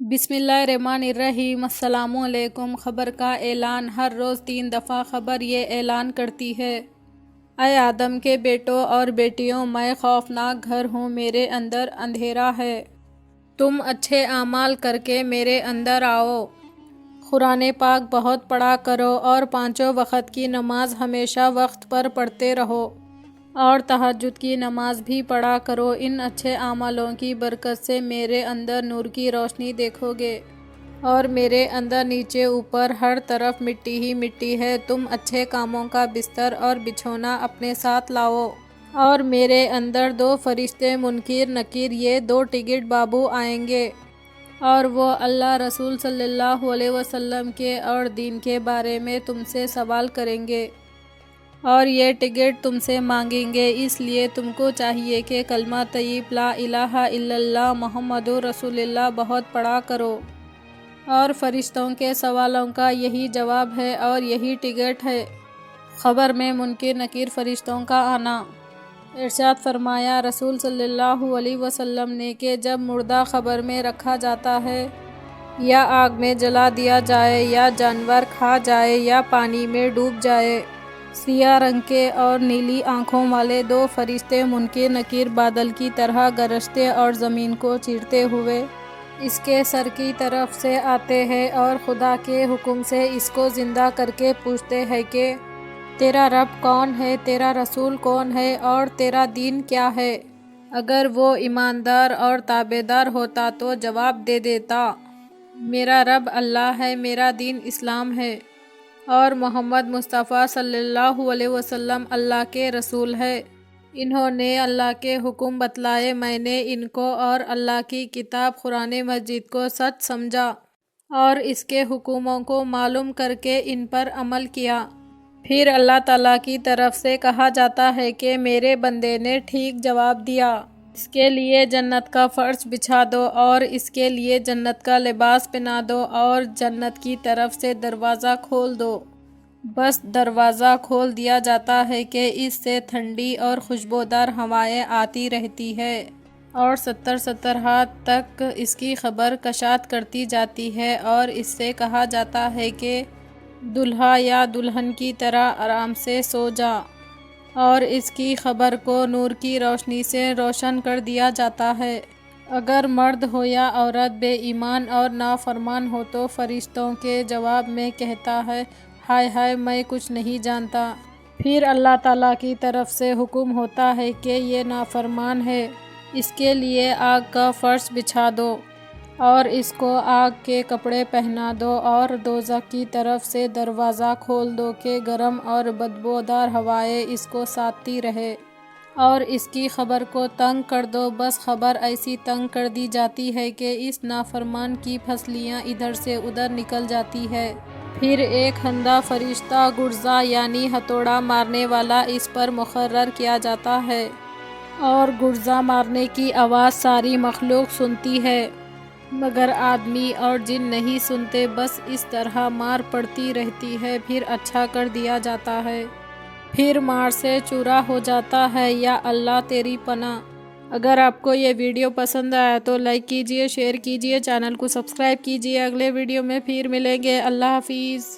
بسم اللہ الرحمن الرحیم۔ السلام علیکم۔ خبر کا اعلان۔ ہر روز 3 دفعہ خبر یہ اعلان کرتی ہے: اے آدم کے بیٹوں اور بیٹیوں، میں خوفناک گھر ہوں، میرے اندر اندھیرا ہے، تم اچھے اعمال کر کے میرے اندر آؤ، قرآن پاک بہت پڑھا کرو اور 5 وقت کی نماز ہمیشہ وقت پر پڑھتے رہو اور تہجد کی نماز بھی پڑھا کرو، ان اچھے اعمالوں کی برکت سے میرے اندر نور کی روشنی دیکھو گے اور میرے اندر نیچے اوپر ہر طرف مٹی ہی مٹی ہے، تم اچھے کاموں کا بستر اور بچھونا اپنے ساتھ لاؤ اور میرے اندر 2 فرشتے منکر نکیر، یہ 2 ٹکٹ بابو آئیں گے اور وہ اللہ رسول صلی اللہ علیہ وسلم کے اور دین کے بارے میں تم سے سوال کریں گے اور یہ ٹکٹ تم سے مانگیں گے، اس لیے تم کو چاہیے کہ کلمہ طیب لا الہ الا اللہ محمد رسول اللہ بہت پڑھا کرو اور فرشتوں کے سوالوں کا یہی جواب ہے اور یہی ٹکٹ ہے خبر میں منکر نکیر فرشتوں کا آنا۔ ارشاد فرمایا رسول صلی اللہ علیہ وسلم نے کہ جب مردہ قبر میں رکھا جاتا ہے یا آگ میں جلا دیا جائے یا جانور کھا جائے یا پانی میں ڈوب جائے، سیاہ رنگ کے اور نیلی آنکھوں والے 2 فرشتے منکر نکیر بادل کی طرح گرجتے اور زمین کو چیرتے ہوئے اس کے سر کی طرف سے آتے ہیں اور خدا کے حکم سے اس کو زندہ کر کے پوچھتے ہیں کہ تیرا رب کون ہے، تیرا رسول کون ہے اور تیرا دین کیا ہے؟ اگر وہ ایماندار اور تابعدار ہوتا تو جواب دے دیتا میرا رب اللہ ہے، میرا دین اسلام ہے اور محمد مصطفیٰ صلی اللہ علیہ وسلم اللہ کے رسول ہے۔ انہوں نے اللہ کے حکم بتلائے، میں نے ان کو اور اللہ کی کتاب قرآن مجید کو سچ سمجھا اور اس کے حکموں کو معلوم کر کے ان پر عمل کیا۔ پھر اللہ تعالیٰ کی طرف سے کہا جاتا ہے کہ میرے بندے نے ٹھیک جواب دیا، اس کے لیے جنت کا فرش بچھا دو اور اس کے لیے جنت کا لباس پہنا دو اور جنت کی طرف سے دروازہ کھول دو، بس دروازہ کھول دیا جاتا ہے کہ اس سے ٹھنڈی اور خوشبودار ہوائیں آتی رہتی ہے اور 70 ہاتھ تک اس کی خبر کشاد کرتی جاتی ہے اور اس سے کہا جاتا ہے کہ دلہا یا دلہن کی طرح آرام سے سو جا، اور اس کی خبر کو نور کی روشنی سے روشن کر دیا جاتا ہے۔ اگر مرد ہو یا عورت بے ایمان اور نافرمان ہو تو فرشتوں کے جواب میں کہتا ہے ہائے ہائے میں کچھ نہیں جانتا، پھر اللہ تعالیٰ کی طرف سے حکم ہوتا ہے کہ یہ نافرمان ہے، اس کے لیے آگ کا فرش بچھا دو اور اس کو آگ کے کپڑے پہنا دو اور دوزخ کی طرف سے دروازہ کھول دو کہ گرم اور بدبودار ہوائیں اس کو ساتتی رہے اور اس کی خبر کو تنگ کر دو، بس خبر ایسی تنگ کر دی جاتی ہے کہ اس نافرمان کی پھسلیاں ادھر سے ادھر نکل جاتی ہے، پھر ایک ہندا فرشتہ گرزا یعنی ہتھوڑا مارنے والا اس پر مقرر کیا جاتا ہے اور گرزا مارنے کی آواز ساری مخلوق سنتی ہے مگر آدمی اور جن نہیں سنتے، بس اس طرح مار پڑتی رہتی ہے، پھر اچھا کر دیا جاتا ہے، پھر مار سے چورا ہو جاتا ہے، یا اللہ تیری پناہ۔ اگر آپ کو یہ ویڈیو پسند آیا تو لائک کیجئے، شیئر کیجئے، چینل کو سبسکرائب کیجئے، اگلے ویڈیو میں پھر ملیں گے، اللہ حافظ۔